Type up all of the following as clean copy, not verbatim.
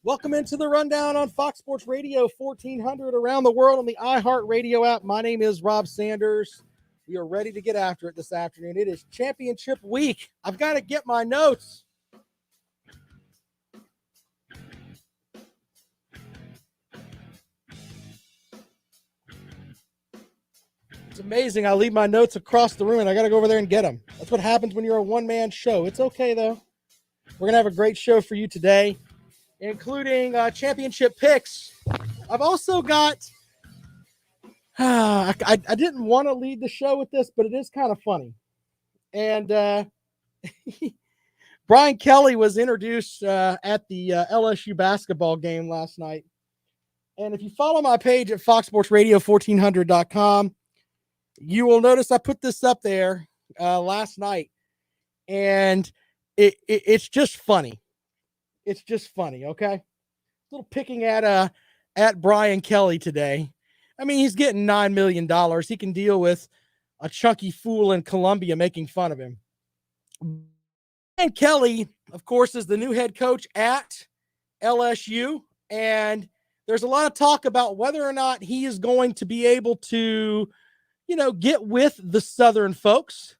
Welcome into the rundown on Fox Sports Radio 1400 around the world on the iHeartRadio app. My name is Rob Sanders. We are ready to get after it this afternoon. It is championship week. I've got to get my notes. It's amazing. I leave my notes across the room and I got to go over there and get them. That's what happens when you're a one-man show. It's okay, though. We're going to have a great show for you today, including championship picks. I've also got I didn't want to lead the show with this, but it is kind of funny. And Brian Kelly was introduced at the LSU basketball game last night. And if you follow my page at foxsportsradio1400.com, you will notice I put this up there last night. And it's just funny. It's just funny, okay? A little picking at Brian Kelly today. I mean, he's getting $9 million. He can deal with a chunky fool in Columbia making fun of him. And Kelly, of course, is the new head coach at LSU. And there's a lot of talk about whether or not he is going to be able to, get with the Southern folks.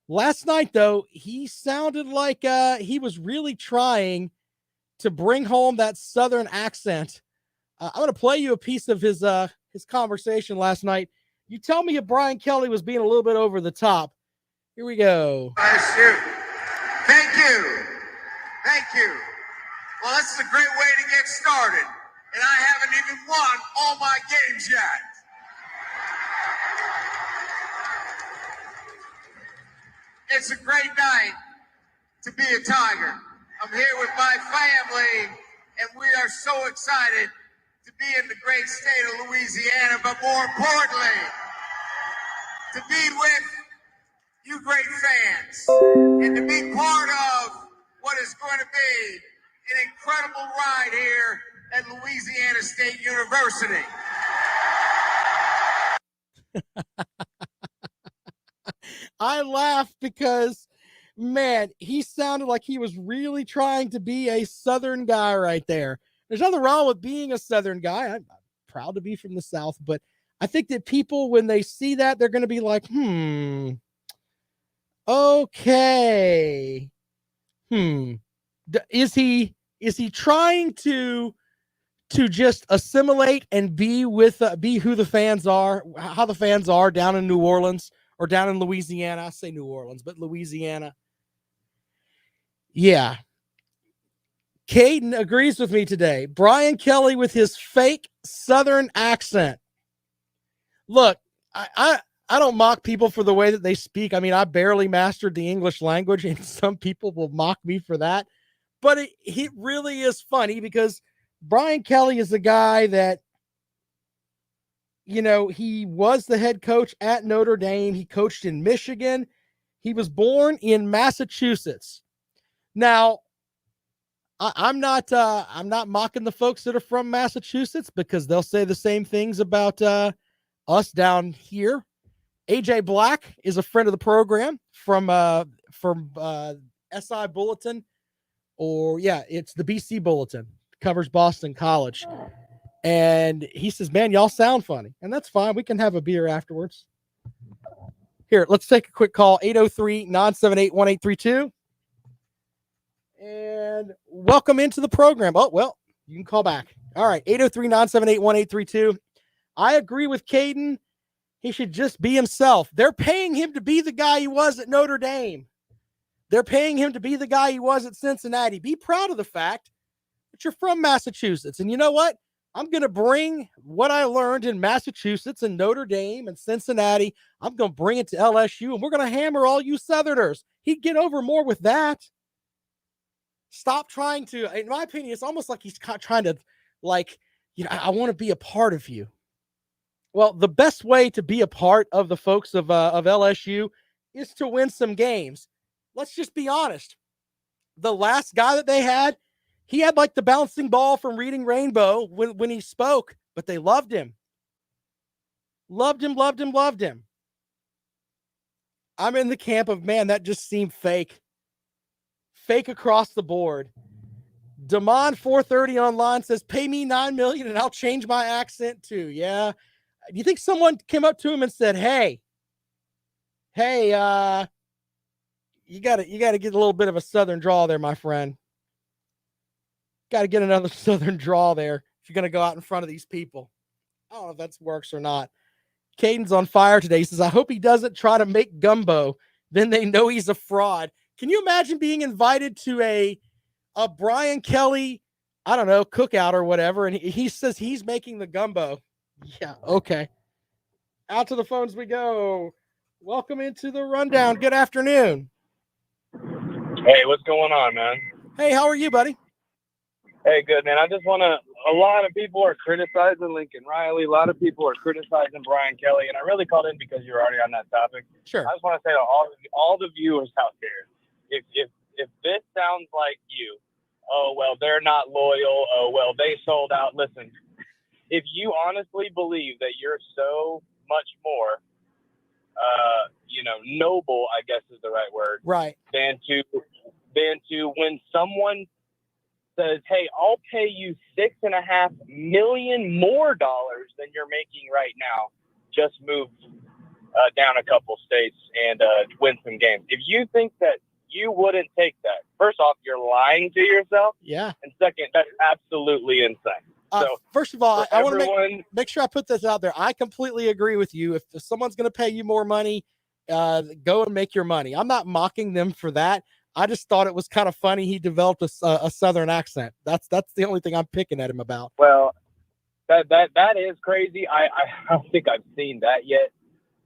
Last night, though, he sounded like he was really trying to bring home that Southern accent. I'm going to play you a piece of his conversation last night. You tell me if Brian Kelly was being a little bit over the top. Here we go. LSU. Thank you. Thank you. Well, this is a great way to get started. And I haven't even won all my games yet. It's a great night to be a Tiger. I'm here with my family, and we are so excited to be in the great state of Louisiana, but more importantly, to be with you great fans and to be part of what is going to be an incredible ride here at Louisiana State University. I laughed because, man, he sounded like he was really trying to be a Southern guy right there. There's nothing wrong with being a Southern guy. I'm proud to be from the South, but I think that people, when they see that, they're going to be like, okay. Is he trying to just assimilate and be who the fans are, how the fans are down in New Orleans or down in Louisiana? I say New Orleans, but Louisiana. Yeah. Caden agrees with me today. Brian Kelly with his fake Southern accent. Look, I don't mock people for the way that they speak. I mean, I barely mastered the English language, and some people will mock me for that. But it really is funny because Brian Kelly is a guy that, he was the head coach at Notre Dame. He coached in Michigan. He was born in Massachusetts. Now, I'm not mocking the folks that are from Massachusetts because they'll say the same things about us down here. AJ Black is a friend of the program from SI Bulletin, it's the BC Bulletin, covers Boston College. And he says, man, y'all sound funny. And that's fine. We can have a beer afterwards. Here, let's take a quick call. 803-978-1832. And welcome into the program. Oh, well, you can call back. All right, 803-978-1832. I agree with Caden. He should just be himself. They're paying him to be the guy he was at Notre Dame. They're paying him to be the guy he was at Cincinnati. Be proud of the fact that you're from Massachusetts. And you know what? I'm going to bring what I learned in Massachusetts and Notre Dame and Cincinnati. I'm going to bring it to LSU, and we're going to hammer all you Southerners. He'd get over more with that. Stop trying to, in my opinion, it's almost like he's trying to, I want to be a part of you. Well, the best way to be a part of the folks of LSU is to win some games. Let's just be honest. The last guy that they had, he had like the bouncing ball from Reading Rainbow when he spoke, but they loved him. Loved him. I'm in the camp of, man, that just seemed fake. Fake across the board. Damon 430 online says, "Pay me $9 million and I'll change my accent too." Yeah. Do you think someone came up to him and said, "Hey, you gotta get a little bit of a Southern drawl there, my friend. Got to get another Southern drawl there if you're gonna go out in front of these people." I don't know if that works or not. Caden's on fire today. He says, "I hope he doesn't try to make gumbo. Then they know he's a fraud." Can you imagine being invited to a Brian Kelly, I don't know, cookout or whatever, and he says he's making the gumbo? Yeah, okay. Out to the phones we go. Welcome into the rundown. Good afternoon. Hey, what's going on, man? Hey, how are you, buddy? Hey, good, man. I just want to, a lot of people are criticizing Lincoln Riley. A lot of people are criticizing Brian Kelly, and I really called in because you're already on that topic. Sure. I just want to say to all the viewers out there, if this sounds like you, oh, well, they're not loyal, oh, well, they sold out. Listen, if you honestly believe that you're so much more, noble, I guess is the right word, right, than to when someone says, "Hey, I'll pay you $6.5 million more than you're making right now. Just move down a couple states and win some games." If you think that you wouldn't take that, first off, you're lying to yourself. Yeah. And second, that's absolutely insane. So, first of all, I want to make sure I put this out there. I completely agree with you. If someone's going to pay you more money, go and make your money. I'm not mocking them for that. I just thought it was kind of funny he developed a Southern accent. That's the only thing I'm picking at him about. Well, that is crazy. I don't think I've seen that yet,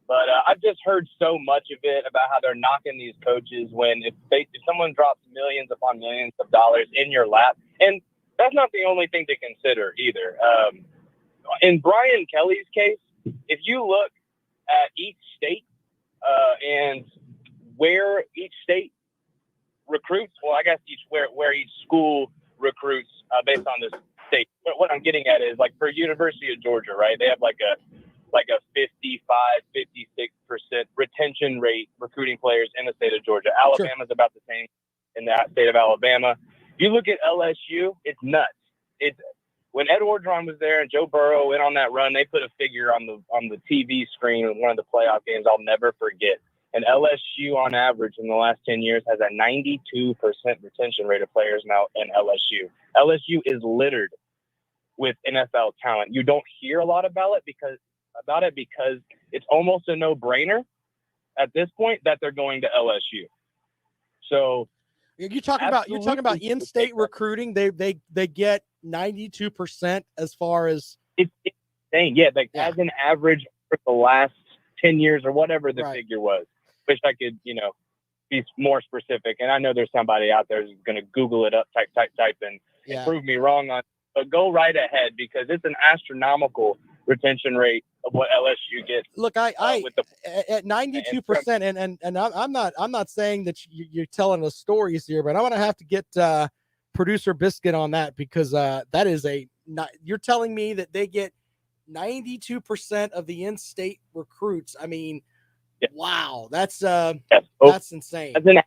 but I've just heard so much of it about how they're knocking these coaches when if someone drops millions upon millions of dollars in your lap, and that's not the only thing to consider either. In Brian Kelly's case, if you look at each state and where each state recruits, well, I guess where each school recruits based on this state. But what I'm getting at is, like, for University of Georgia, right? They have like a 55-56% retention rate recruiting players in the state of Georgia. Alabama's about the same in that state of Alabama. If you look at LSU, it's nuts. It's when Ed Orgeron was there and Joe Burrow went on that run, they put a figure on the TV screen in one of the playoff games I'll never forget. And LSU, on average, in the last 10 years, has a 92% retention rate of players now in LSU. LSU is littered with NFL talent. You don't hear a lot about it because it's almost a no-brainer at this point that they're going to LSU. So you're talking about in-state recruiting. They get 92% as far as it's insane. Yeah, as an average for the last 10 years or whatever the figure was. Wish I could, be more specific. And I know there's somebody out there who's going to Google it up, type, and prove me wrong on it. But go right ahead because it's an astronomical retention rate of what LSU gets. Look, at 92%, and I'm not saying that you're telling us stories here, but I'm going to have to get producer Biscuit on that because that is you're telling me that they get 92% of the in-state recruits. I mean, wow, that's insane. That's in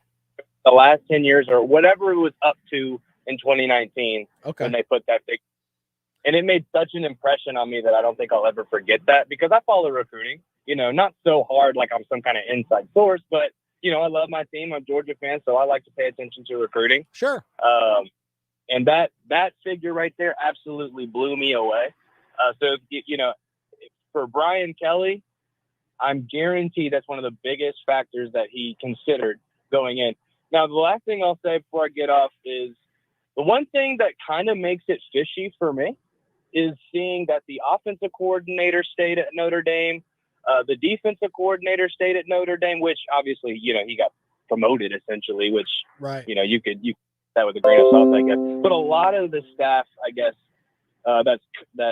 the last 10 years or whatever it was up to in 2019 when they put that figure. And it made such an impression on me that I don't think I'll ever forget that because I follow recruiting, not so hard like I'm some kind of inside source, but, I love my team. I'm a Georgia fan, so I like to pay attention to recruiting. Sure. And that figure right there absolutely blew me away. So, for Brian Kelly, I'm guaranteed that's one of the biggest factors that he considered going in. Now, the last thing I'll say before I get off is the one thing that kind of makes it fishy for me is seeing that the offensive coordinator stayed at Notre Dame, the defensive coordinator stayed at Notre Dame, which obviously, he got promoted essentially, which, you could that with a grain of salt, I guess. But a lot of the staff, I guess, that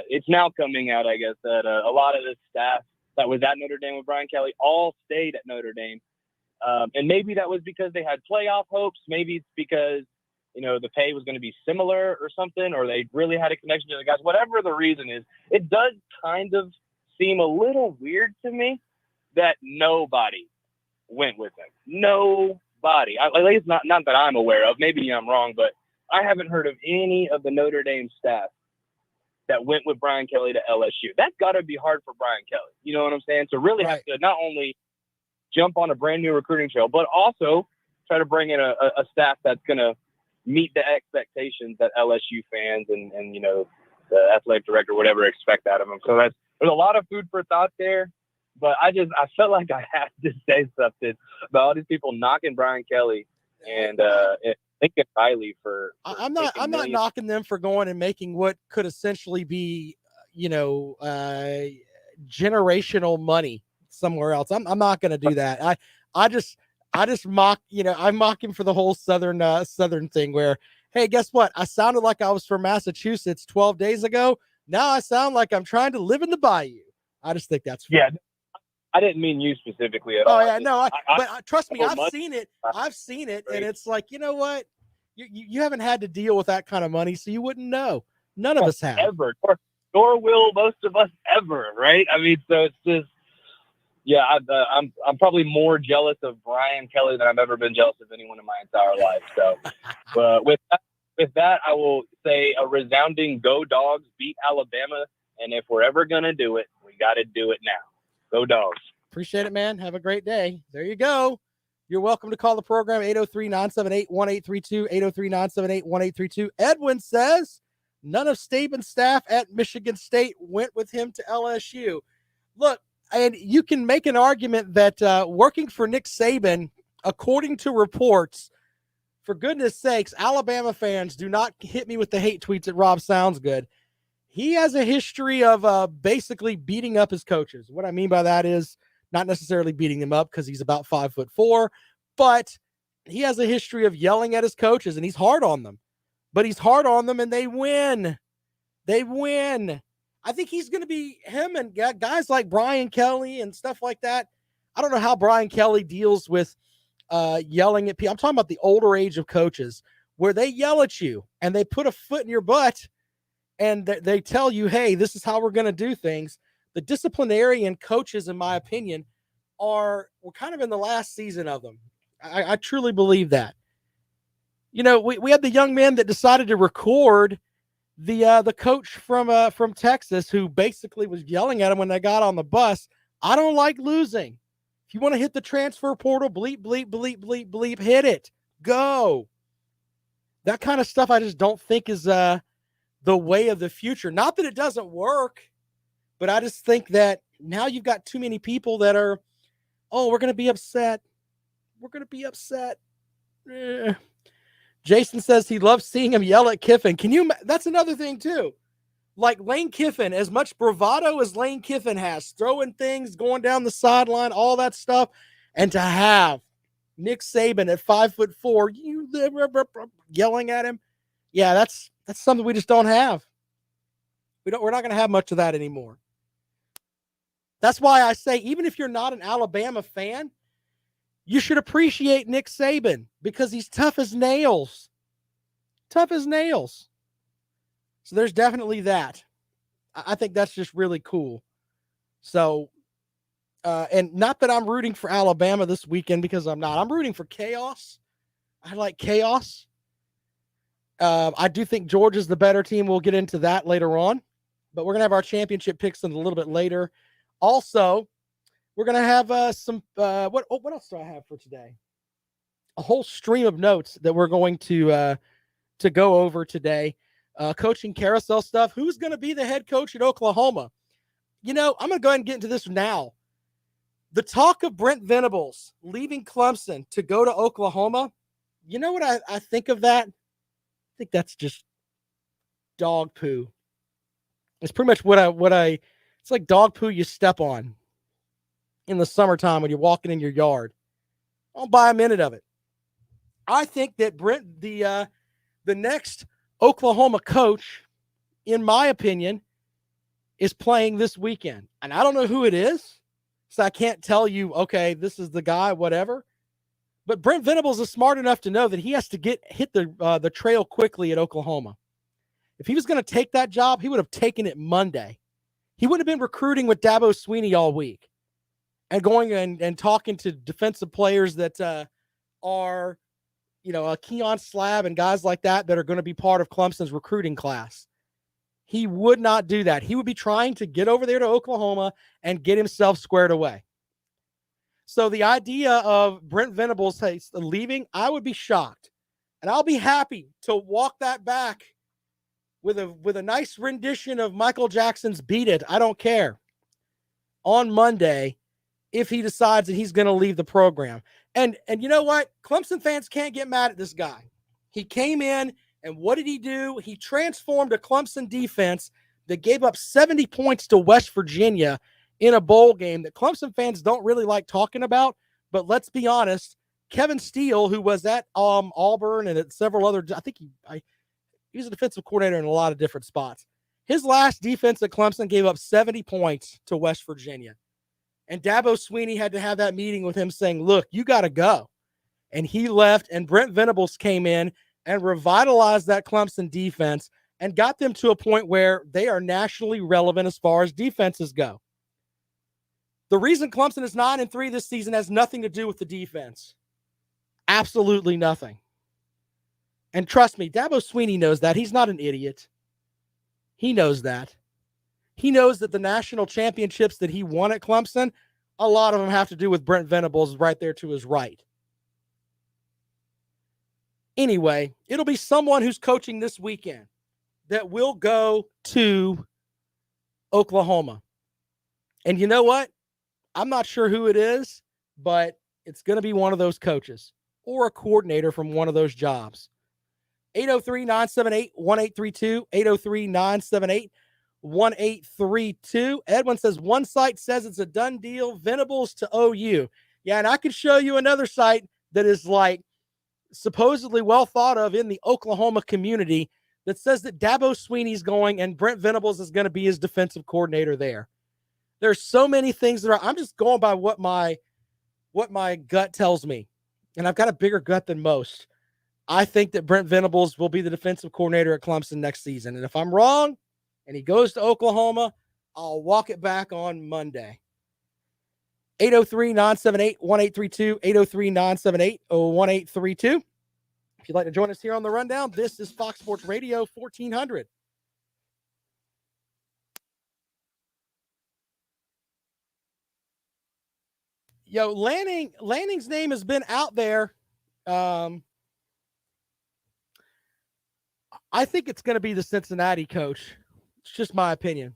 it's now coming out, I guess, that a lot of the staff that was at Notre Dame with Brian Kelly all stayed at Notre Dame. And maybe that was because they had playoff hopes. Maybe it's because, the pay was going to be similar or something, or they really had a connection to the guys. Whatever the reason is, it does kind of seem a little weird to me that nobody went with him. Nobody. At least not that I'm aware of. Maybe I'm wrong, but I haven't heard of any of the Notre Dame staff that went with Brian Kelly to LSU. That's got to be hard for Brian Kelly. You know what I'm saying? To really have to not only jump on a brand new recruiting trail, but also try to bring in a staff that's going to meet the expectations that LSU fans and you know, the athletic director, whatever, expect out of them. So there's a lot of food for thought there. But I felt like I had to say something about all these people knocking Brian Kelly and thinking highly for I'm not knocking them for going and making what could essentially be, you know, generational money somewhere else. I'm not going to do that. I just mock, you know, I mock him for the whole Southern thing where, hey, guess what? I sounded like I was from Massachusetts 12 days ago. Now I sound like I'm trying to live in the bayou. I just think that's funny. Yeah. I didn't mean you specifically at all. Oh yeah, no, but trust me, I've seen it. I've seen it, and it's like, you know what? You haven't had to deal with that kind of money, so you wouldn't know. None of us have ever, nor will most of us ever, right? I mean, so it's just, yeah. I'm probably more jealous of Brian Kelly than I've ever been jealous of anyone in my entire life. So, with that, I will say a resounding "Go Dogs!" Beat Alabama, and if we're ever gonna do it, we got to do it now. Go Dogs. Appreciate it, man. Have a great day. There you go. You're welcome to call the program, 803-978-1832, 803-978-1832. Edwin says none of Saban's staff at Michigan State went with him to LSU. Look, and you can make an argument that working for Nick Saban, according to reports, for goodness sakes, Alabama fans, do not hit me with the hate tweets at Rob Sounds Good. He has a history of basically beating up his coaches. What I mean by that is not necessarily beating them up because he's about 5'4", but he has a history of yelling at his coaches, and he's hard on them. But he's hard on them, and they win. They win. I think he's going to be him and guys like Brian Kelly and stuff like that. I don't know how Brian Kelly deals with yelling at people. I'm talking about the older age of coaches where they yell at you and they put a foot in your butt. And they tell you, hey, this is how we're going to do things. The disciplinarian coaches, in my opinion, we're kind of in the last season of them. I truly believe that. You know, we had the young man that decided to record the coach from Texas who basically was yelling at him when they got on the bus. I don't like losing. If you want to hit the transfer portal, bleep, bleep, bleep, bleep, bleep, hit it. Go. That kind of stuff I just don't think is the way of the future. Not that it doesn't work, but I just think that now you've got too many people that are, oh, we're going to be upset. We're going to be upset. Jason says he loves seeing him yell at Kiffin. That's another thing too. Like Lane Kiffin, as much bravado as Lane Kiffin has, throwing things, going down the sideline, all that stuff, and to have Nick Saban at 5'4", yelling at him. Yeah, that's something we just don't have. We're not going to have much of that anymore. That's why I say, even if you're not an Alabama fan, you should appreciate Nick Saban because he's tough as nails. Tough as nails. So there's definitely that. I think that's just really cool. So, and not that I'm rooting for Alabama this weekend because I'm not. I'm rooting for chaos. I like chaos. I do think Georgia's the better team. We'll get into that later on, but we're going to have our championship picks in a little bit later. Also, we're going to have some, what else do I have for today? A whole stream of notes that we're going to go over today. Coaching carousel stuff. Who's going to be the head coach at Oklahoma? You know, I'm going to go ahead and get into this now. The talk of Brent Venables leaving Clemson to go to Oklahoma. You know what I think of that? I think that's just dog poo. It's pretty much it's like dog poo you step on in the summertime when you're walking in your yard. I don't buy a minute of it. I think that Brent, the next Oklahoma coach, in my opinion, is playing this weekend. And I don't know who it is, so I can't tell you, okay, this is the guy, whatever. But Brent Venables is smart enough to know that he has to hit the trail quickly at Oklahoma. If he was going to take that job, he would have taken it Monday. He would have been recruiting with Dabo Swinney all week and going and talking to defensive players that are a Keon Slab and guys like that are going to be part of Clemson's recruiting class. He would not do that. He would be trying to get over there to Oklahoma and get himself squared away. So the idea of Brent Venables leaving, I would be shocked. And I'll be happy to walk that back with a nice rendition of Michael Jackson's Beat It, I Don't Care, on Monday if he decides that he's going to leave the program. And you know what? Clemson fans can't get mad at this guy. He came in, and what did he do? He transformed a Clemson defense that gave up 70 points to West Virginia in a bowl game that Clemson fans don't really like talking about. But let's be honest, Kevin Steele, who was at Auburn and at several other, I think he was a defensive coordinator in a lot of different spots. His last defense at Clemson gave up 70 points to West Virginia. And Dabo Swinney had to have that meeting with him saying, look, you got to go. And he left, and Brent Venables came in and revitalized that Clemson defense and got them to a point where they are nationally relevant as far as defenses go. The reason Clemson is 9-3 this season has nothing to do with the defense. Absolutely nothing. And trust me, Dabo Swinney knows that. He's not an idiot. He knows that. He knows that the national championships that he won at Clemson, a lot of them have to do with Brent Venables right there to his right. Anyway, it'll be someone who's coaching this weekend that will go to Oklahoma. And you know what? I'm not sure who it is, but it's going to be one of those coaches or a coordinator from one of those jobs. 803-978-1832, 803-978-1832. Edwin says, one site says it's a done deal, Venables to OU. Yeah, and I could show you another site that is like supposedly well thought of in the Oklahoma community that says that Dabo Swinney's going and Brent Venables is going to be his defensive coordinator there. There's so many things that I'm just going by what my gut tells me. And I've got a bigger gut than most. I think that Brent Venables will be the defensive coordinator at Clemson next season. And if I'm wrong and he goes to Oklahoma, I'll walk it back on Monday. 803-978-1832, 803-978-1832. If you'd like to join us here on the Rundown, this is Fox Sports Radio 1400. Yo, Lanning's name has been out there. I think it's going to be the Cincinnati coach. It's just my opinion.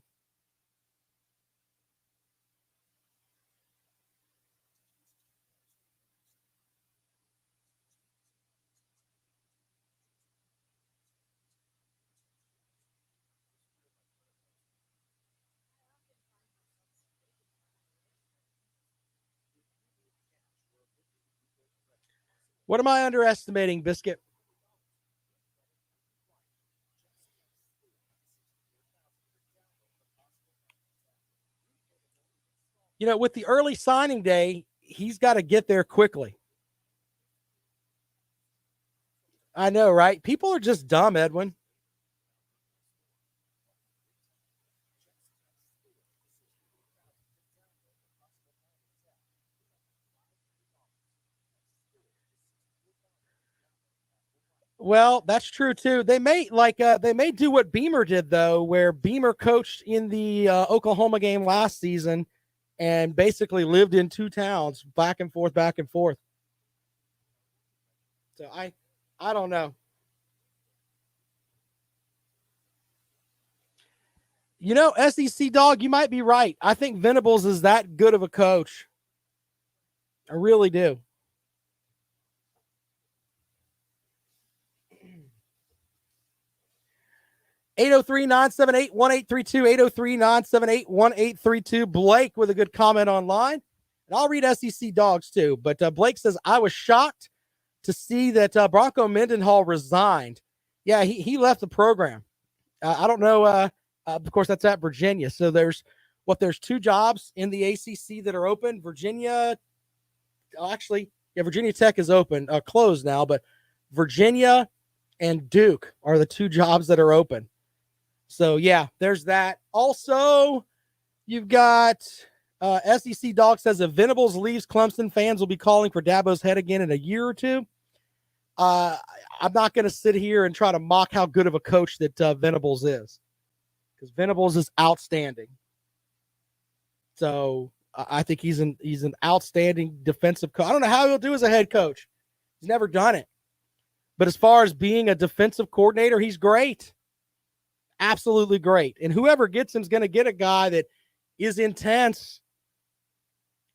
What am I underestimating, Biscuit? You know, with the early signing day, he's got to get there quickly. I know, right? People are just dumb, Edwin. Well, that's true too. They may do what Beamer did though, where Beamer coached in the Oklahoma game last season and basically lived in two towns, back and forth. So I don't know. You know, SEC dog, you might be right. I think Venables is that good of a coach. I really do. Eight 803-978-1832, 803-978-1832. Blake with a good comment online. And I'll read SEC dogs too. But Blake says, I was shocked to see that Bronco Mendenhall resigned. Yeah, he left the program. I don't know. Of course, that's at Virginia. So there's two jobs in the ACC that are open. Virginia Tech is open, closed now, but Virginia and Duke are the two jobs that are open. So, yeah, there's that. Also, you've got SEC Dog says if Venables leaves Clemson, fans will be calling for Dabo's head again in a year or two. I'm not going to sit here and try to mock how good of a coach that Venables is, because Venables is outstanding. So I think he's an outstanding defensive coach. I don't know how he'll do as a head coach. He's never done it. But as far as being a defensive coordinator, he's great. Absolutely great. And whoever gets him is going to get a guy that is intense.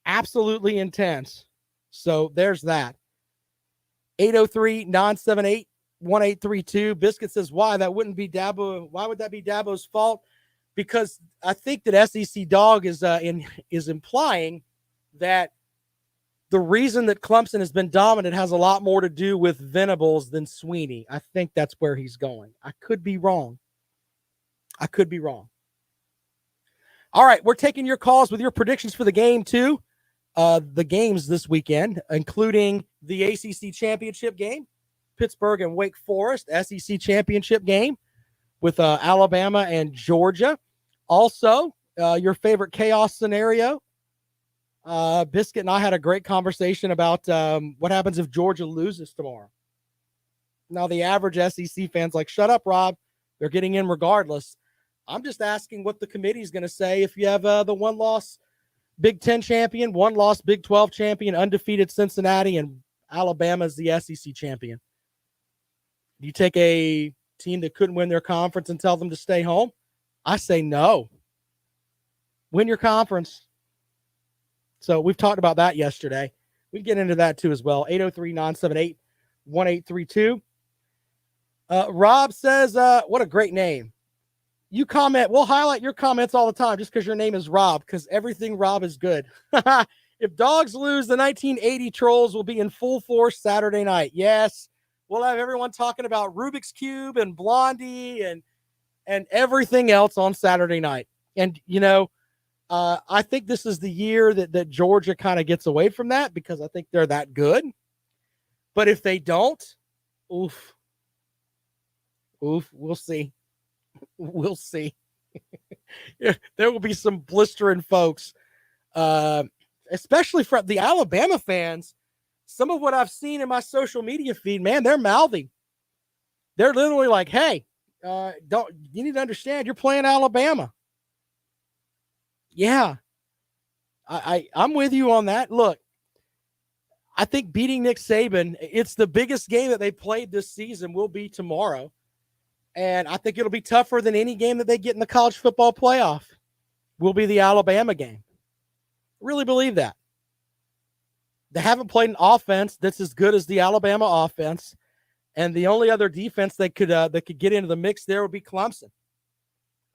Absolutely intense. So there's that. 803-978-1832. Biscuit says, why? That wouldn't be Dabo. Why would that be Dabo's fault? Because I think that SEC Dog is implying that the reason that Clemson has been dominant has a lot more to do with Venables than Sweeney. I think that's where he's going. I could be wrong. All right, we're taking your calls with your predictions for the game, too. The games this weekend, including the ACC championship game, Pittsburgh and Wake Forest, SEC championship game with Alabama and Georgia. Also, your favorite chaos scenario. Biscuit and I had a great conversation about what happens if Georgia loses tomorrow. Now, the average SEC fan's like, shut up, Rob. They're getting in regardless. I'm just asking what the committee is going to say if you have the one-loss Big Ten champion, one-loss Big 12 champion, undefeated Cincinnati, and Alabama's the SEC champion. Do you take a team that couldn't win their conference and tell them to stay home? I say no. Win your conference. So we've talked about that yesterday. We can get into that too as well. 803-978-1832. Rob says, what a great name. You comment. We'll highlight your comments all the time just because your name is Rob, because everything Rob is good. If Dogs lose, the 1980 Trolls will be in full force Saturday night. Yes, we'll have everyone talking about Rubik's Cube and Blondie and everything else on Saturday night. And, I think this is the year that Georgia kind of gets away from that, because I think they're that good. But if they don't, oof, we'll see. We'll see. There will be some blistering folks, especially from the Alabama fans. Some of what I've seen in my social media feed, man, they're mouthy. They're literally like, hey, you need to understand you're playing Alabama. Yeah, I'm with you on that. Look, I think beating Nick Saban, it's the biggest game that they played this season, will be tomorrow. And I think it'll be tougher than any game that they get in the college football playoff. Will be the Alabama game. Really believe that. They haven't played an offense that's as good as the Alabama offense. And the only other defense that could get into the mix there would be Clemson.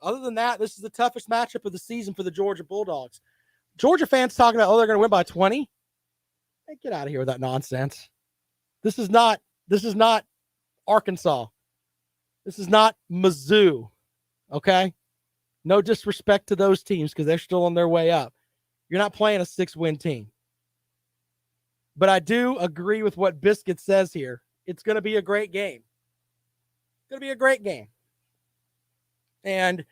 Other than that, this is the toughest matchup of the season for the Georgia Bulldogs. Georgia fans talking about, they're going to win by 20. Hey, get out of here with that nonsense. This is not Arkansas. This is not Mizzou. Okay? No disrespect to those teams because they're still on their way up. You're not playing a 6-win team. But I do agree with what Biscuit says here. It's going to be a great game. It's going to be a great game. And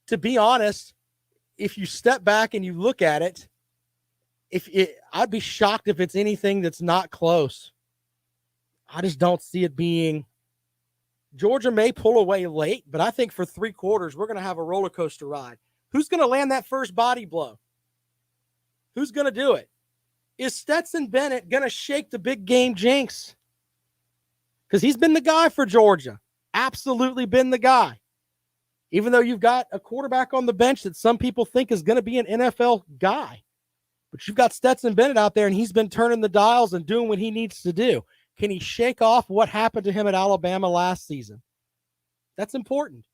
to be honest, if you step back and you look at it, I'd be shocked if it's anything that's not close. I just don't see it being. Georgia may pull away late, but I think for 3 quarters, we're going to have a roller coaster ride. Who's going to land that first body blow? Who's going to do it? Is Stetson Bennett going to shake the big game jinx? Because he's been the guy for Georgia. Absolutely been the guy. Even though you've got a quarterback on the bench that some people think is going to be an NFL guy. But you've got Stetson Bennett out there, and he's been turning the dials and doing what he needs to do. Can he shake off what happened to him at Alabama last season? That's important.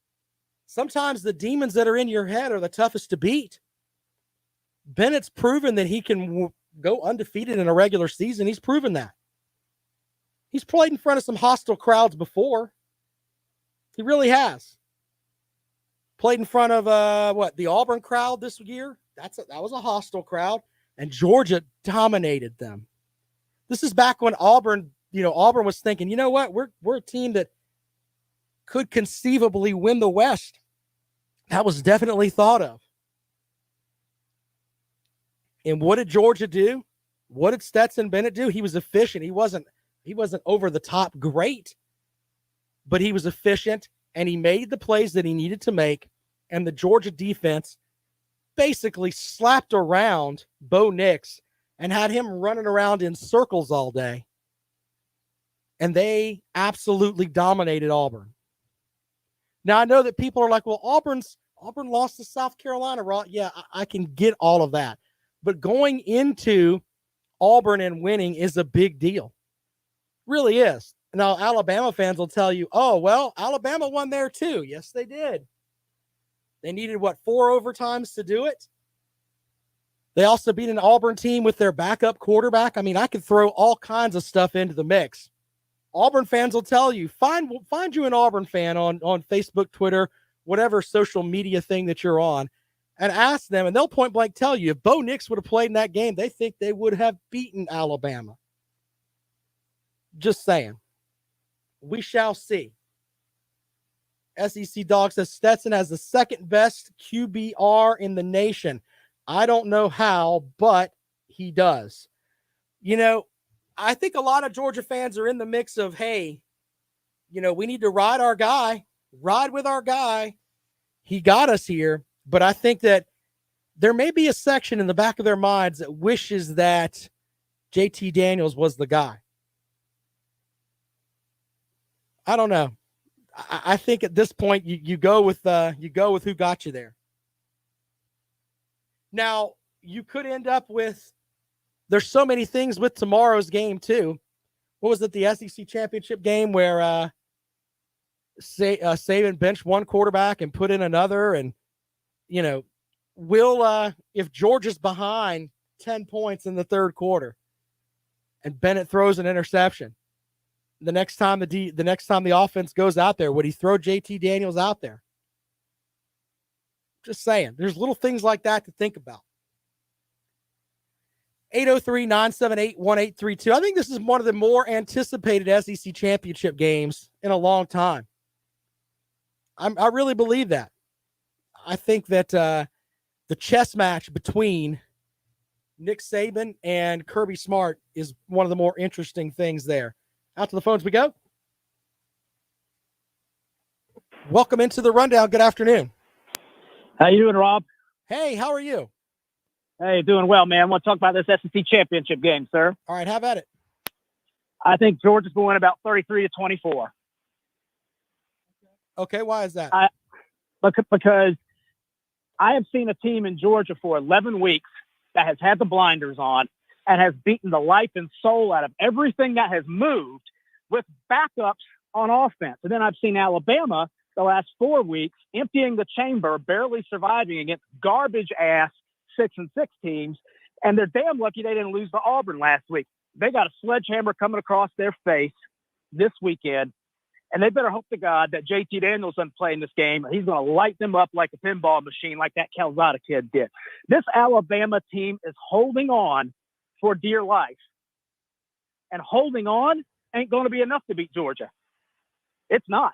Sometimes the demons that are in your head are the toughest to beat. Bennett's proven that he can go undefeated in a regular season. He's proven that. He's played in front of some hostile crowds before. He really has. Played in front of the Auburn crowd this year. That was a hostile crowd, and Georgia dominated them. This is back when Auburn was thinking, you know what, we're a team that could conceivably win the West. That was definitely thought of. And what did Georgia do? What did Stetson Bennett do? He was efficient. He wasn't He wasn't over the top great, but he was efficient and he made the plays that he needed to make. And the Georgia defense basically slapped around Bo Nix and had him running around in circles all day. And they absolutely dominated Auburn. Now, I know that people are like, well, Auburn lost to South Carolina. Yeah, I can get all of that. But going into Auburn and winning is a big deal. Really is. Now, Alabama fans will tell you, oh, well, Alabama won there too. Yes, they did. They needed, 4 overtimes to do it? They also beat an Auburn team with their backup quarterback. I mean, I could throw all kinds of stuff into the mix. Auburn fans will tell you, find you an Auburn fan on Facebook, Twitter, whatever social media thing that you're on, and ask them, and they'll point blank tell you, if Bo Nix would have played in that game, they think they would have beaten Alabama. Just saying. We shall see. SEC Dog says Stetson has the second best QBR in the nation. I don't know how, but he does. I think a lot of Georgia fans are in the mix of, hey, we need to ride with our guy. He got us here. But I think that there may be a section in the back of their minds that wishes that JT Daniels was the guy. I don't know. I think at this point you go with who got you there. Now, you could end up with, there's so many things with tomorrow's game too. What was it, the SEC championship game where Saban benched one quarterback and put in another, and if Georgia's behind 10 points in the third quarter and Bennett throws an interception, the next time the offense goes out there, would he throw JT Daniels out there? Just saying. There's little things like that to think about. 803-978-1832. I think this is one of the more anticipated SEC championship games in a long time. I really believe that. I think that the chess match between Nick Saban and Kirby Smart is one of the more interesting things there. Out to the phones we go. Welcome into the rundown. Good afternoon. How you doing, Rob? Hey, how are you? Hey, doing well, man. I want to talk about this SEC championship game, sir. All right, have at it. I think Georgia's going to win about 33-24. Okay, why is that? Because I have seen a team in Georgia for 11 weeks that has had the blinders on and has beaten the life and soul out of everything that has moved with backups on offense. And then I've seen Alabama the last 4 weeks emptying the chamber, barely surviving against garbage-ass 6-6 teams, and they're damn lucky they didn't lose to Auburn last week. They got a sledgehammer coming across their face this weekend, and they better hope to God that JT Daniels doesn't play in this game. He's going to light them up like a pinball machine like that Calzada kid did. This Alabama team is holding on for dear life, and holding on ain't going to be enough to beat Georgia. It's not.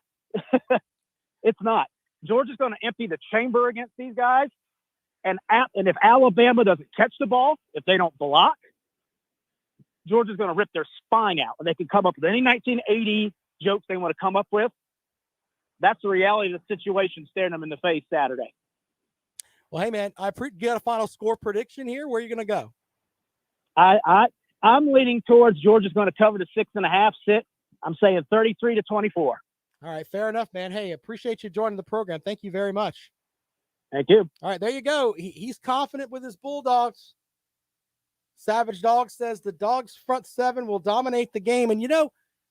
It's not. Georgia's going to empty the chamber against these guys. And if Alabama doesn't catch the ball, if they don't block, Georgia's going to rip their spine out. And they can come up with any 1980 jokes they want to come up with. That's the reality of the situation staring them in the face Saturday. Well, hey, man, you got a final score prediction here? Where are you going to go? I'm leaning towards Georgia's going to cover the 6.5 sit. I'm saying 33-24. All right, fair enough, man. Hey, appreciate you joining the program. Thank you very much. Thank you. All right, there you go. He's confident with his Bulldogs. Savage Dog says the Dogs' front seven will dominate the game. And,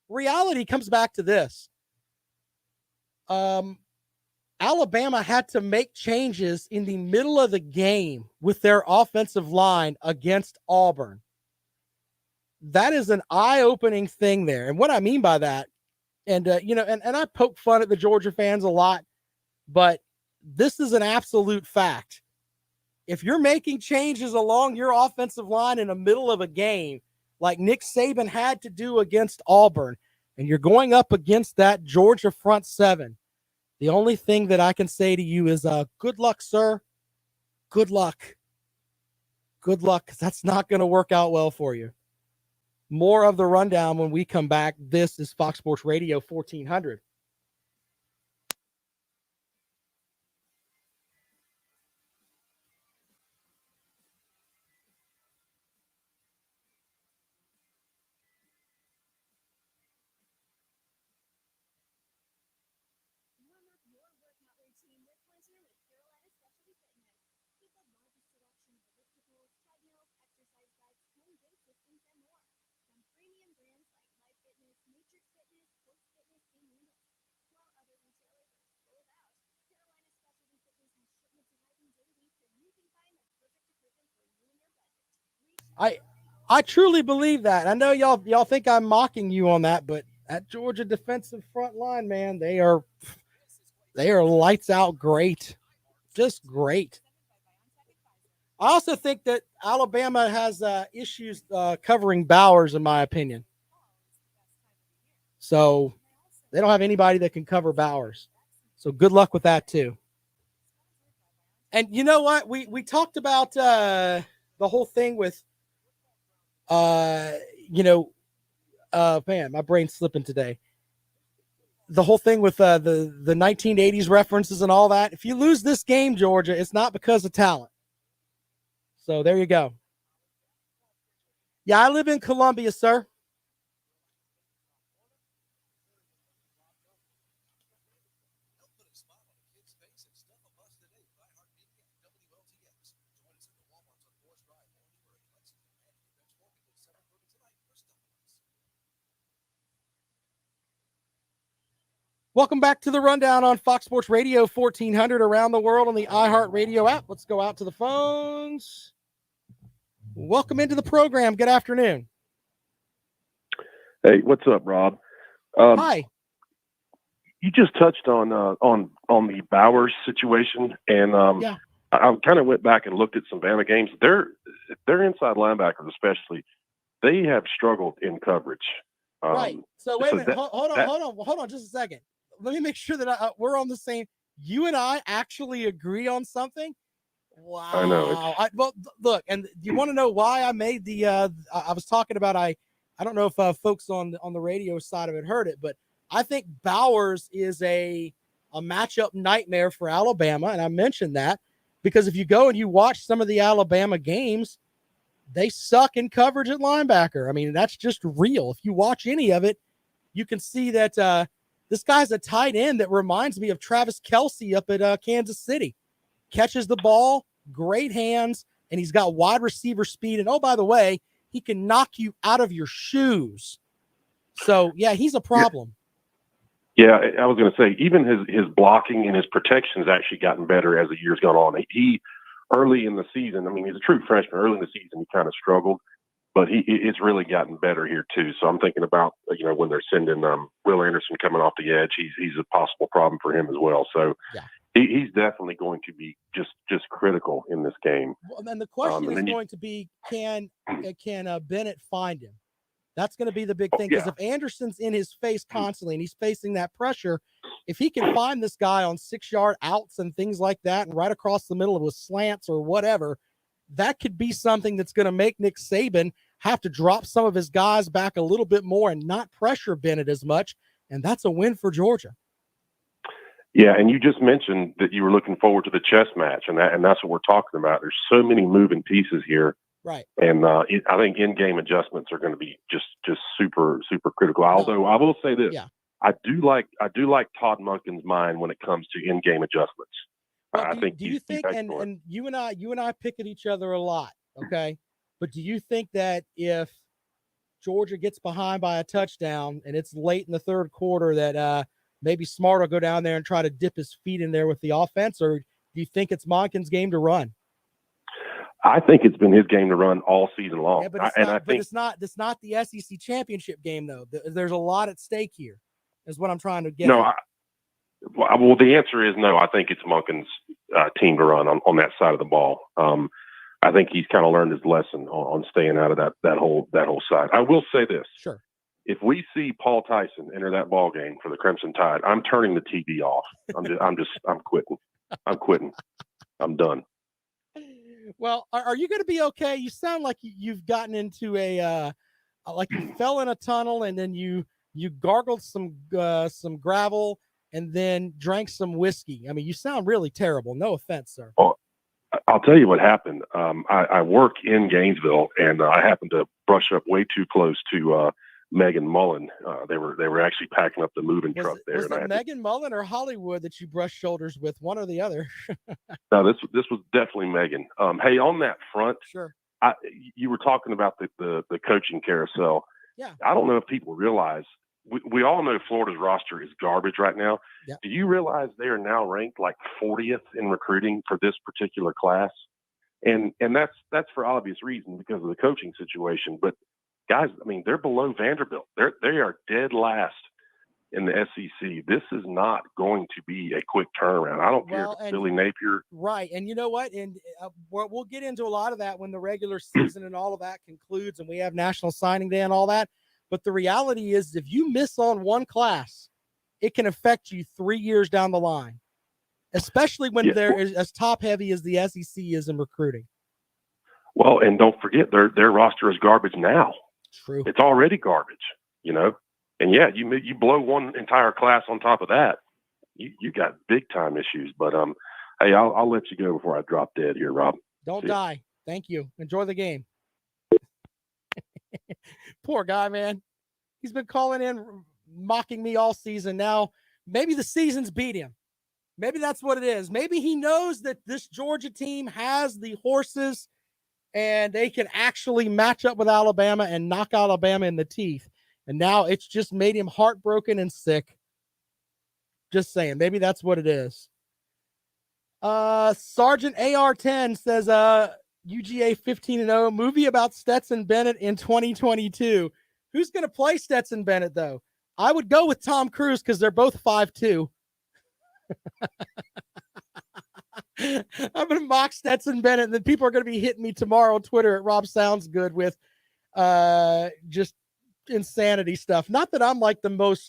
reality comes back to this. Alabama had to make changes in the middle of the game with their offensive line against Auburn. That is an eye-opening thing there. And what I mean by that, and I poke fun at the Georgia fans a lot, but this is an absolute fact. If you're making changes along your offensive line in the middle of a game, like Nick Saban had to do against Auburn, and you're going up against that Georgia front seven, the only thing that I can say to you is good luck, sir. Good luck. Good luck, because that's not going to work out well for you. More of the rundown when we come back. This is Fox Sports Radio 1400. I truly believe that. I know y'all think I'm mocking you on that, but that Georgia defensive front line, man, they are lights out great. Just great. I also think that Alabama has issues covering Bowers, in my opinion. So they don't have anybody that can cover Bowers. So good luck with that too. And you know what? We talked about the whole thing with man, my brain's slipping today. The whole thing with the 1980s references and all that. If you lose this game, Georgia, it's not because of talent. So there you go. Yeah, I live in Columbia, sir. Welcome back to the rundown on Fox Sports Radio 1400 around the world on the iHeartRadio app. Let's go out to the phones. Welcome into the program. Good afternoon. Hey, what's up, Rob? Hi. You just touched on the Bowers situation, and yeah. I kind of went back and looked at some Bama games. Their inside linebackers, especially, they have struggled in coverage. Right. So wait a minute. Hold on, just a second. Let me make sure that we're on the same. You and I actually agree on something. Wow. I know. Well, look, and you want to know why I made the? I was talking about. I don't know if folks on the radio side of it heard it, but I think Bowers is a matchup nightmare for Alabama, and I mentioned that because if you go and you watch some of the Alabama games, they suck in coverage at linebacker. I mean, that's just real. If you watch any of it, you can see that this guy's a tight end that reminds me of Travis Kelce up at Kansas City. Catches the ball, great hands, and he's got wide receiver speed. And, oh, by the way, he can knock you out of your shoes. So, yeah, he's a problem. Yeah, I was going to say, even his blocking and his protection has actually gotten better as the year's gone on. He early in the season, I mean, he's a true freshman. Early in the season, he kind of struggled, but it's really gotten better here too. So I'm thinking about, when they're sending Will Anderson coming off the edge, he's a possible problem for him as well. So yeah. He's definitely going to be just critical in this game. Well, and then the question is going to be, can Bennett find him? That's going to be the big thing, because if Anderson's in his face constantly and he's facing that pressure, if he can find this guy on 6-yard outs and things like that and right across the middle with slants or whatever, that could be something that's going to make Nick Saban have to drop some of his guys back a little bit more and not pressure Bennett as much, and that's a win for Georgia. Yeah, and you just mentioned that you were looking forward to the chess match, and that's what we're talking about. There's so many moving pieces here. Right. And I think in-game adjustments are going to be just super, super critical. Although I will say this, I do like Todd Monken's mind when it comes to in-game adjustments. Well, I think. Do you think? And you and I pick at each other a lot, okay? But do you think that if Georgia gets behind by a touchdown and it's late in the third quarter, that maybe Smart will go down there and try to dip his feet in there with the offense, or do you think it's Monken's game to run? I think it's been his game to run all season long. Yeah, but it's not the SEC championship game, though. There's a lot at stake here, is what I'm trying to get at. Well, the answer is no. I think it's Monken's team to run on that side of the ball. I think he's kind of learned his lesson on staying out of that whole side. I will say this. Sure. If we see Paul Tyson enter that ball game for the Crimson Tide, I'm turning the TV off. I'm quitting. I'm quitting. I'm done. Well, are you going to be okay? You sound like you've gotten into a like you fell in a tunnel and then you gargled some gravel and then drank some whiskey. I mean, you sound really terrible. No offense, sir. Well, I'll tell you what happened. I work in Gainesville, and I happened to brush up way too close to Megan Mullen. They were actually packing up the moving truck there. Was it Megan Mullen or Hollywood that you brushed shoulders with, one or the other? No, this was definitely Megan. Hey, on that front, sure. You were talking about the coaching carousel. Yeah. I don't know if people realize we all know Florida's roster is garbage right now. Yeah. Do you realize they are now ranked like 40th in recruiting for this particular class? And that's for obvious reason because of the coaching situation. But guys, I mean, they're below Vanderbilt. They are dead last in the SEC. This is not going to be a quick turnaround. I don't care if it's Billy Napier. Right. And you know what? And we'll get into a lot of that when the regular season and all of that concludes and we have National Signing Day and all that. But the reality is if you miss on one class, it can affect you 3 years down the line, especially when they're as top heavy as the SEC is in recruiting. Well, and don't forget their roster is garbage now. True. It's already garbage, you know? And yeah, you blow one entire class on top of that, you got big time issues. But hey, I'll let you go before I drop dead here, Rob. Don't die. Thank you. Enjoy the game. Poor guy, man. He's been calling in, mocking me all season. Now, maybe the season's beat him. Maybe that's what it is. Maybe he knows that this Georgia team has the horses and they can actually match up with Alabama and knock Alabama in the teeth. And now it's just made him heartbroken and sick. Just saying. Maybe that's what it is. Sergeant AR10 says, UGA 15-0 movie about Stetson Bennett in 2022. Who's going to play Stetson Bennett, though? I would go with Tom Cruise because they're both 5'2". I'm going to mock Stetson Bennett, and then people are going to be hitting me tomorrow on Twitter at Rob Sounds Good with just insanity stuff. Not that I'm like the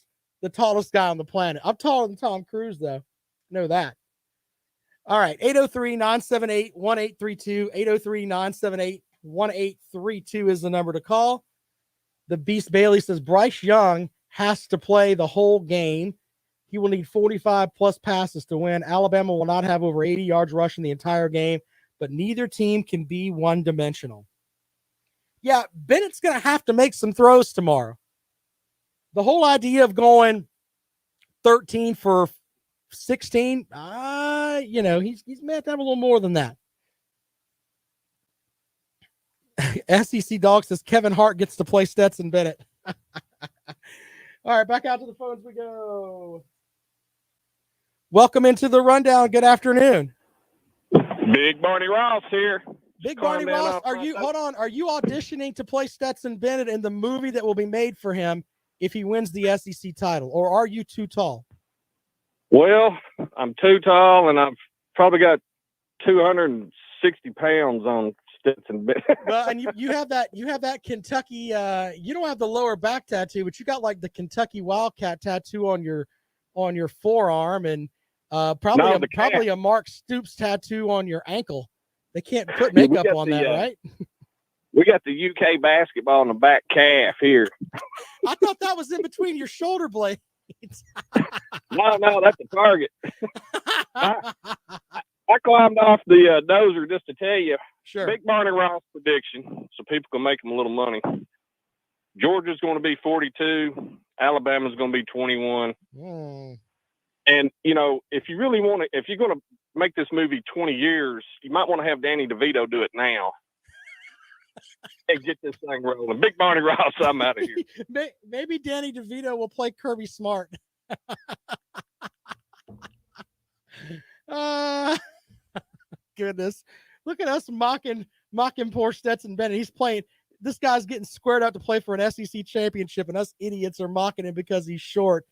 tallest guy on the planet. I'm taller than Tom Cruise, though. Know that. All right, 803-978-1832. 803-978-1832 is the number to call. The Beast Bailey says Bryce Young has to play the whole game. He will need 45-plus passes to win. Alabama will not have over 80 yards rushing the entire game, but neither team can be one-dimensional. Yeah, Bennett's going to have to make some throws tomorrow. The whole idea of going 13 for 16, he's meant to have a little more than that. SEC Dog says Kevin Hart gets to play Stetson Bennett. All right, back out to the phones we go. Welcome into the rundown. Good afternoon. Big Barney Ross here. Big Barney Ross, are you auditioning to play Stetson Bennett in the movie that will be made for him if he wins the SEC title, or are you too tall? Well, I'm too tall, and I've probably got 260 pounds on Stetson Bennett. Well, and you have that Kentucky. You don't have the lower back tattoo, but you got like the Kentucky Wildcat tattoo on your forearm, and probably a Mark Stoops tattoo on your ankle. They can't put makeup on that, right? We got the UK basketball on the back calf here. I thought that was in between your shoulder blades. No, that's a target. I climbed off the dozer just to tell you. Sure. Big Barney Ross prediction, so people can make them a little money. Georgia's going to be 42. Alabama's going to be 21. And, if you really want to, if you're going to make this movie 20 years, you might want to have Danny DeVito do it now. And get this thing rolling. Big Barney Ross, I'm out of here. Maybe Danny DeVito will play Kirby Smart. Goodness. Look at us mocking poor Stetson Bennett. He's playing. This guy's getting squared up to play for an SEC championship, and us idiots are mocking him because he's short.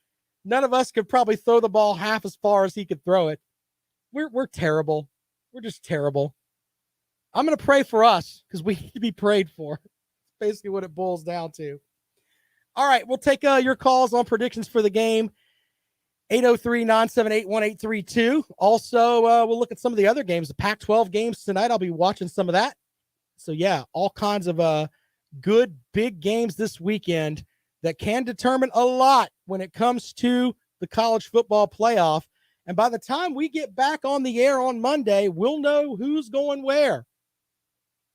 None of us could probably throw the ball half as far as he could throw it. We're terrible. We're just terrible. I'm going to pray for us because we need to be prayed for. That's basically what it boils down to. All right, we'll take your calls on predictions for the game. 803-978-1832. Also, we'll look at some of the other games, the Pac-12 games tonight. I'll be watching some of that. So, yeah, all kinds of good big games this weekend that can determine a lot when it comes to the college football playoff. And by the time we get back on the air on Monday, we'll know who's going where.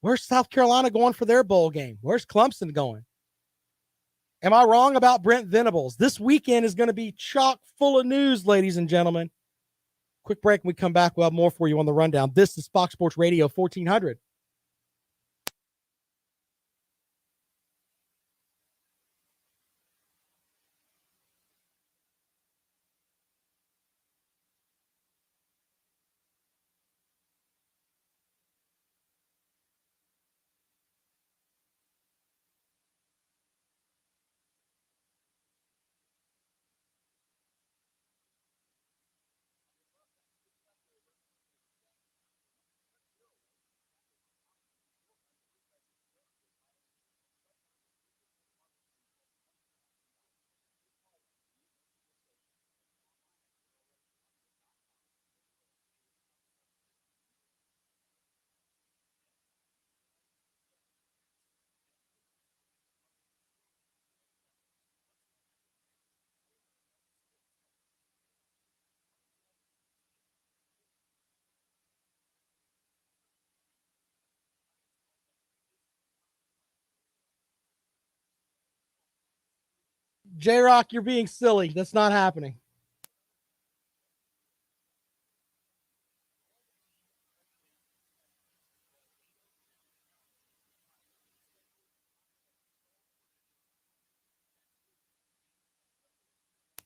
Where's South Carolina going for their bowl game? Where's Clemson going? Am I wrong about Brent Venables? This weekend is going to be chock full of news, ladies and gentlemen. Quick break. When we come back, we'll have more for you on the rundown. This is Fox Sports Radio 1400. J-Rock, you're being silly. That's not happening.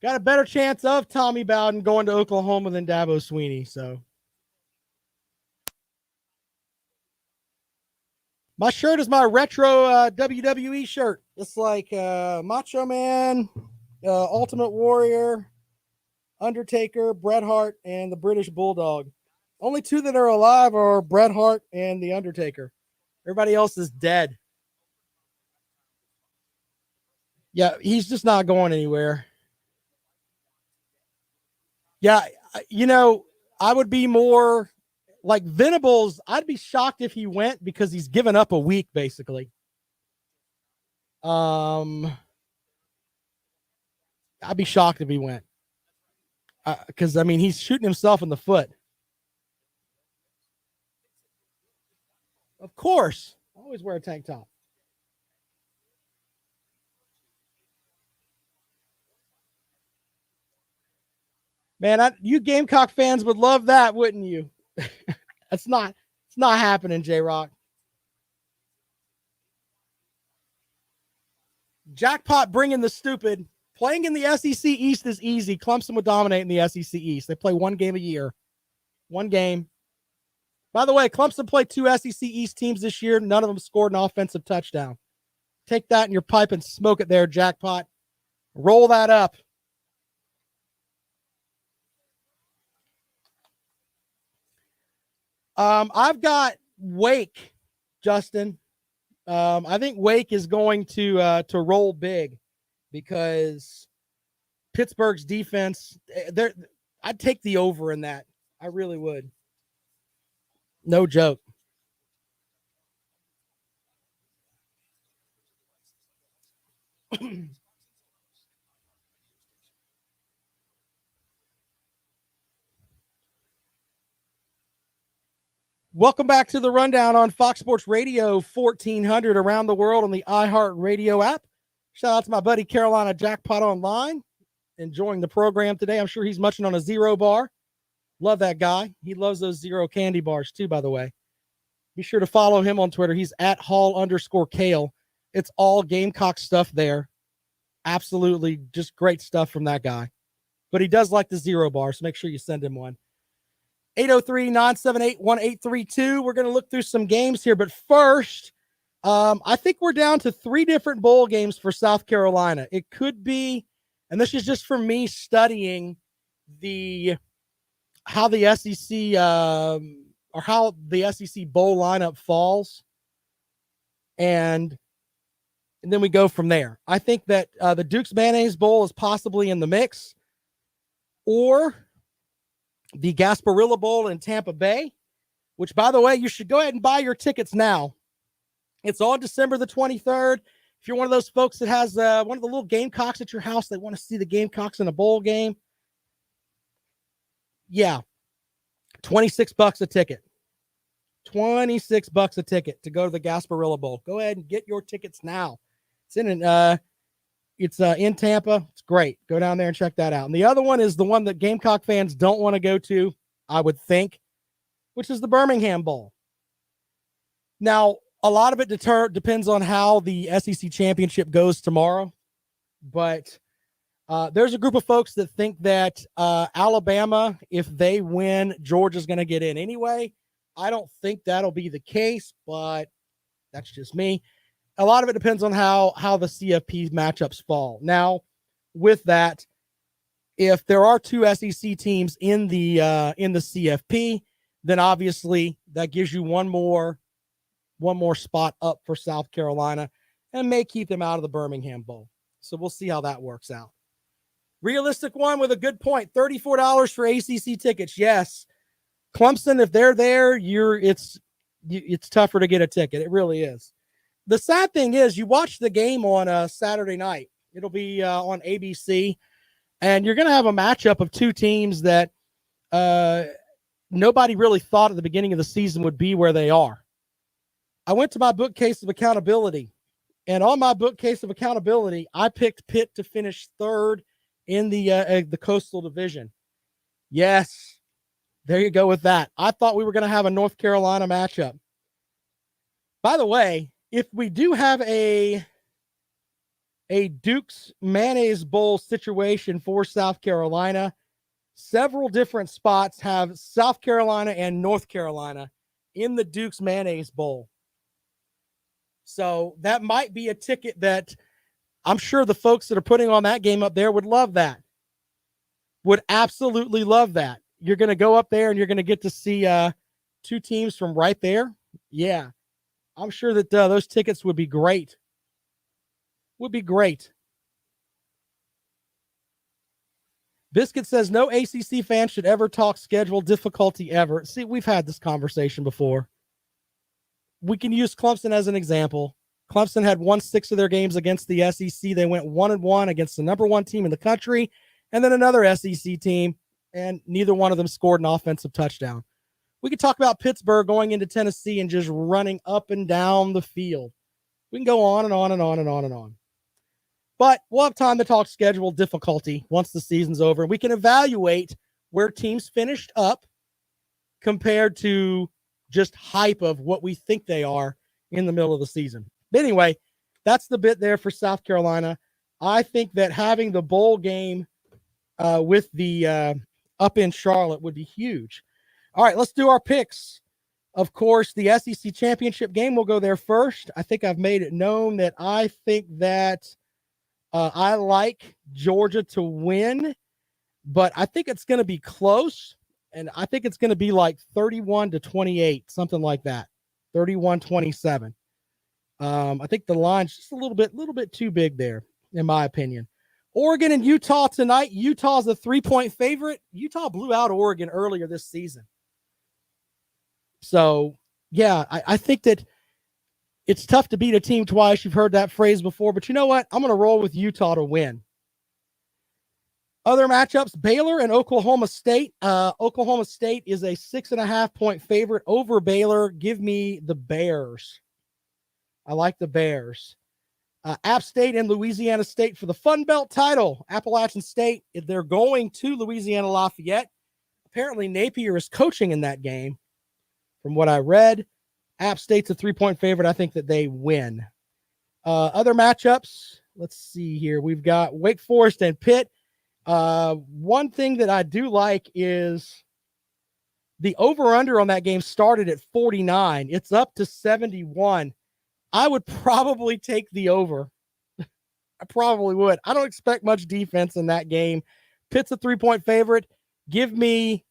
Got a better chance of Tommy Bowden going to Oklahoma than Dabo Swinney. So my shirt is my retro WWE shirt. It's like Macho Man, Ultimate Warrior, Undertaker, Bret Hart, and the British Bulldog. Only two that are alive are Bret Hart and the Undertaker. Everybody else is dead. Yeah, he's just not going anywhere. Yeah, I would be more like Venables. I'd be shocked if he went because he's given up a week, basically. I'd be shocked if he went. Because, he's shooting himself in the foot. Of course. Always wear a tank top. Man, you Gamecock fans would love that, wouldn't you? It's not happening, J-Rock. Jackpot bringing the stupid. Playing in the SEC East is easy. Clemson would dominate in the SEC East. They play one game a year. One game. By the way, Clemson played two SEC East teams this year. None of them scored an offensive touchdown. Take that in your pipe and smoke it there, Jackpot. Roll that up. I've got Wake, Justin. I think Wake is going to roll big because Pittsburgh's defense, I'd take the over in that. I really would. No joke. Welcome back to the rundown on Fox Sports Radio 1400 around the world on the iHeartRadio app. Shout out to my buddy Carolina Jackpot Online. Enjoying the program today. I'm sure he's munching on a zero bar. Love that guy. He loves those zero candy bars too, by the way. Be sure to follow him on Twitter. He's at Hall_Kale. It's all Gamecock stuff there. Absolutely just great stuff from that guy. But he does like the zero bar, so make sure you send him one. 803-978-1832. We're going to look through some games here. But first, I think we're down to 3 different bowl games for South Carolina. It could be, and this is just from me studying how the SEC or how the SEC bowl lineup falls. And then we go from there. I think that the Duke's Mayonnaise Bowl is possibly in the mix, or the Gasparilla Bowl in Tampa Bay, which, by the way, you should go ahead and buy your tickets now. It's on December the 23rd. If you're one of those folks that has one of the little Gamecocks at your house, they want to see the Gamecocks in a bowl game. Yeah. $26 a ticket. $26 a ticket to go to the Gasparilla Bowl. Go ahead and get your tickets now. It's in Tampa. It's great. Go down there and check that out. And the other one is the one that Gamecock fans don't want to go to, I would think, which is the Birmingham Bowl. Now, a lot of it depends on how the SEC championship goes tomorrow, but there's a group of folks that think that Alabama, if they win, Georgia's going to get in anyway. I don't think that'll be the case, but that's just me. A lot of it depends on how the CFP matchups fall. Now, with that, if there are two SEC teams in the CFP, then obviously that gives you one more spot up for South Carolina and may keep them out of the Birmingham Bowl. So we'll see how that works out. Realistic one with a good point. $34 for ACC tickets. Yes. Clemson, if they're there, it's tougher to get a ticket. It really is. The sad thing is you watch the game on Saturday night. It'll be on ABC, and you're going to have a matchup of two teams that nobody really thought at the beginning of the season would be where they are. I went to my bookcase of accountability, and on my bookcase of accountability, I picked Pitt to finish third in the Coastal Division. Yes, there you go with that. I thought we were going to have a North Carolina matchup. By the way, if we do have a Duke's Mayonnaise Bowl situation for South Carolina, several different spots have South Carolina and North Carolina in the Duke's Mayonnaise Bowl. So that might be a ticket that I'm sure the folks that are putting on that game up there would love that. Would absolutely love that. You're going to go up there and you're going to get to see two teams from right there. Yeah. I'm sure that those tickets would be great. Would be great. Biscuit says no ACC fan should ever talk schedule difficulty ever. See, we've had this conversation before. We can use Clemson as an example. Clemson had won 6 of their games against the SEC. They went 1-1 against the number 1 team in the country, and then another SEC team, and neither one of them scored an offensive touchdown. We could talk about Pittsburgh going into Tennessee and just running up and down the field. We can go on and on and on and on and on. But we'll have time to talk schedule difficulty once the season's over. We can evaluate where teams finished up compared to just hype of what we think they are in the middle of the season. But anyway, that's the bit there for South Carolina. I think that having the bowl game with the up in Charlotte would be huge. All right, let's do our picks. Of course, the SEC championship game will go there first. I think I've made it known that I think that I like Georgia to win, but I think it's going to be close, and I think it's going to be like 31-28, something like that, 31-27. I think the line's just a little bit too big there, in my opinion. Oregon and Utah tonight. Utah's a 3-point favorite. Utah blew out Oregon earlier this season. So, yeah, I think that it's tough to beat a team twice. You've heard that phrase before, but you know what? I'm going to roll with Utah to win. Other matchups, Baylor and Oklahoma State. Oklahoma State is a 6.5-point favorite over Baylor. Give me the Bears. I like the Bears. App State and Louisiana State for the Fun Belt title. Appalachian State, they're going to Louisiana Lafayette. Apparently Napier is coaching in that game. From what I read, App State's a 3-point favorite. I think that they win. Other matchups, let's see here. We've got Wake Forest and Pitt. One thing that I do like is the over-under on that game started at 49. It's up to 71. I would probably take the over. I probably would. I don't expect much defense in that game. Pitt's a 3-point favorite. Give me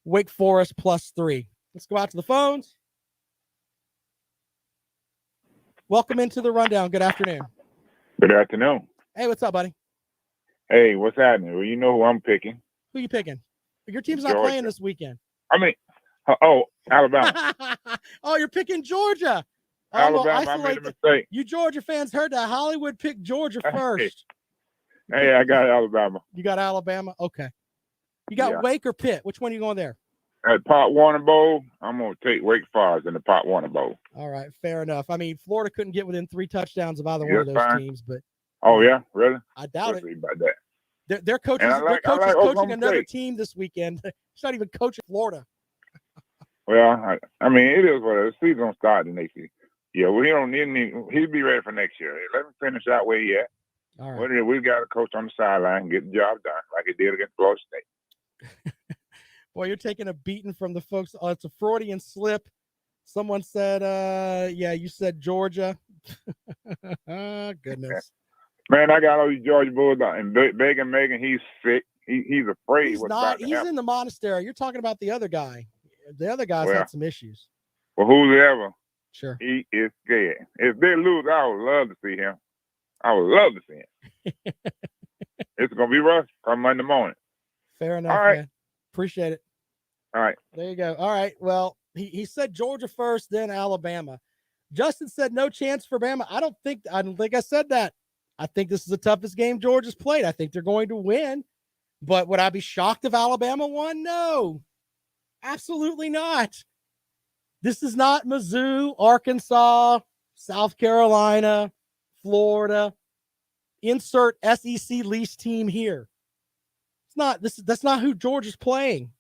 Wake Forest +3. Let's go out to the phones. Welcome into the rundown. Good afternoon. Good afternoon. Hey, what's up, buddy? Hey, what's happening? Well, you know who I'm picking. Who you picking? Your team's not Georgia. playing this weekend. I mean, Oh, Alabama. Oh, you're picking Georgia. Alabama, I made a mistake. You Georgia fans heard that. Hollywood picked Georgia first. Hey, I got Alabama. You got Alabama? Okay. You got Wake or Pitt? Which one are you going there? At Pop Warner Bowl, I'm going to take Wake Forest in the Pop Warner Bowl. All right, fair enough. I mean, Florida couldn't get within 3 touchdowns of either one of those teams, but oh yeah, really? I doubt it. About that. Their coaches, coaching another team this weekend. He's not even coaching Florida. Well, I mean, it is what it is. The season don't start the next year. Yeah, we don't need any. He'll be ready for next year. Let him finish out where he at. All right. We got a coach on the sideline and get the job done like he did against Florida State. Boy, you're taking a beating from the folks. Oh, it's a Freudian slip. Someone said, yeah, you said Georgia. Goodness. Man, I got all these Georgia Bulls and Megan, he's sick. He's afraid. He's in the monastery. You're talking about the other guy. The other guy's had some issues. Well, whoever. Sure. He is scared. If they lose, I would love to see him. I would love to see him. It's going to be rough come Monday morning. Fair enough, all right, man. Appreciate it. All right. There you go. All right. Well, he said Georgia first, then Alabama. Justin said no chance for Bama. I don't think I said that. I think this is the toughest game Georgia's played. I think they're going to win. But would I be shocked if Alabama won? No. Absolutely not. This is not Mizzou, Arkansas, South Carolina, Florida. Insert SEC least team here. That's not who Georgia's playing.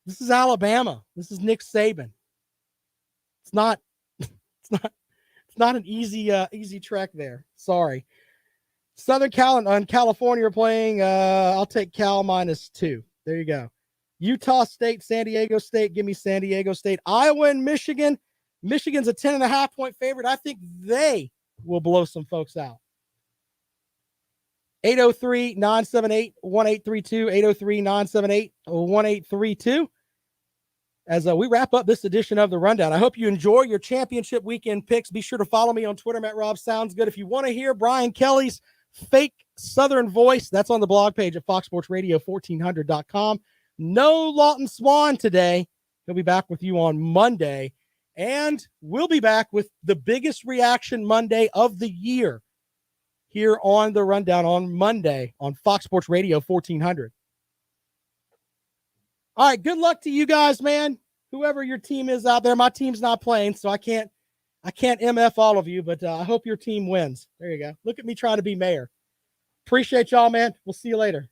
This is Alabama. This is Nick Saban. It's not an easy trek there. Sorry. Southern California are playing. I'll take Cal -2. There you go. Utah State, San Diego State. Give me San Diego State. Iowa and Michigan. Michigan's a 10.5-point favorite. I think they will blow some folks out. 803-978-1832. 803-978-1832. As we wrap up this edition of The Rundown, I hope you enjoy your championship weekend picks. Be sure to follow me on Twitter, @RobSoundsGood. If you want to hear Brian Kelly's fake Southern voice, that's on the blog page at foxsportsradio1400.com. No Lawton Swan today. He'll be back with you on Monday. And we'll be back with the biggest reaction Monday of the year here on The Rundown on Monday on Fox Sports Radio 1400. All right, good luck to you guys, man. Whoever your team is out there, my team's not playing, so I can't MF all of you, but I hope your team wins. There you go. Look at me trying to be mayor. Appreciate y'all, man. We'll see you later.